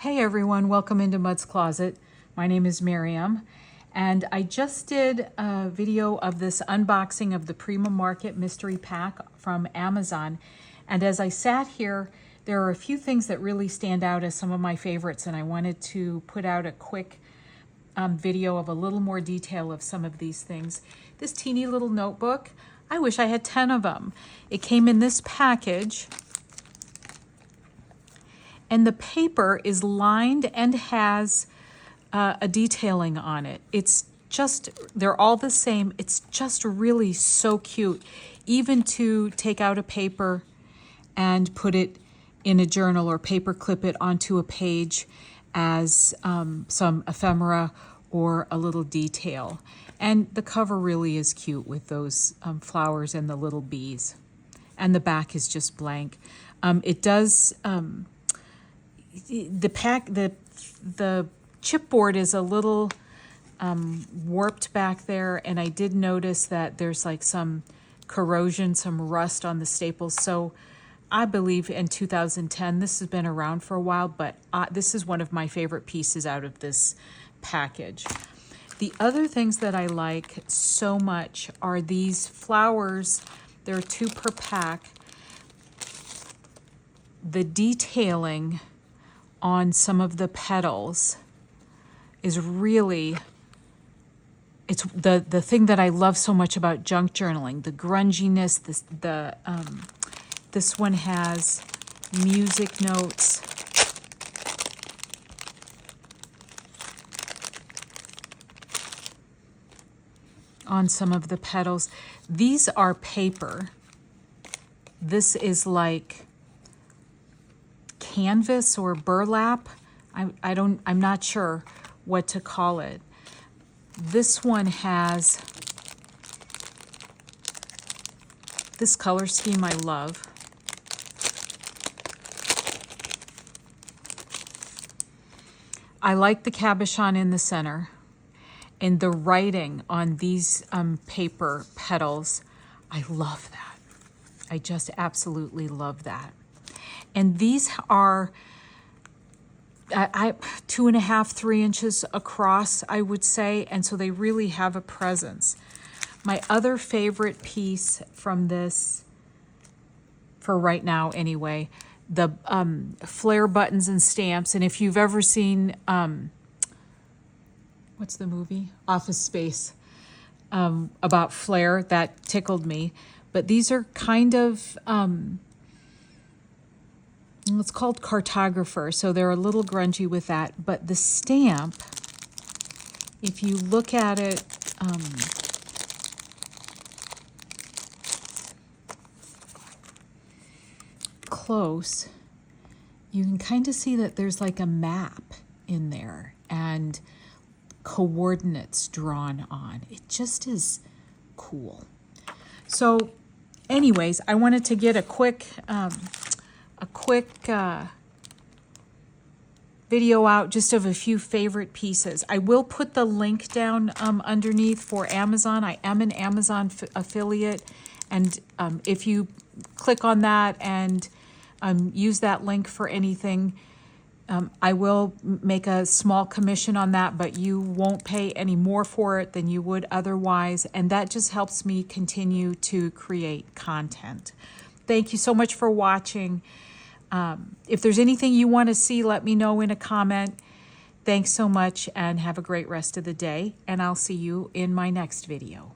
Hey everyone, welcome into Mud's Closet. My name is Miriam, and I just did a video of this unboxing of the Prima Market Mystery Pack from Amazon. And as I sat here, there are a few things that really stand out as some of my favorites, and I wanted to put out a quick video of a little more detail of some of these things. This teeny little notebook, I wish I had 10 of them. It came in this package. And the paper is lined and has a detailing on it. It's just, they're all the same. It's just really so cute. Even to take out a paper and put it in a journal or paper clip it onto a page as some ephemera or a little detail. And the cover really is cute with those flowers and the little bees. And the back is just blank. It does... the chipboard is a little warped back there, and I did notice that there's like some corrosion, some rust on the staples. So I believe in 2010, this has been around for a while, but this is one of my favorite pieces out of this package. The other things that I like so much are these flowers. There are 2 per pack. The detailing on some of the petals is really, it's the thing that I love so much about junk journaling, the grunginess. This one has music notes. On some of the petals. These are paper. This is like canvas or burlap. I'm not sure what to call it. This one has this color scheme I love. I like the cabochon in the center, and the writing on these paper petals. I love that. I just absolutely love that. And these are 2.5, 3 inches across, I would say, and so they really have a presence. My other favorite piece from this, for right now anyway, the flare buttons and stamps. And if you've ever seen, what's the movie? Office Space, about flare, that tickled me. But these are kind of... it's called cartographer, so they're a little grungy with that. But the stamp, if you look at it, close, you can kind of see that there's like a map in there and coordinates drawn on. It just is cool. So anyways, I wanted to get a quick video out just of a few favorite pieces. I will put the link down underneath for Amazon. I am an Amazon affiliate, and if you click on that and use that link for anything, I will make a small commission on that, but you won't pay any more for it than you would otherwise, and that just helps me continue to create content. Thank you so much for watching. If there's anything you want to see, let me know in a comment. Thanks so much, and have a great rest of the day, and I'll see you in my next video.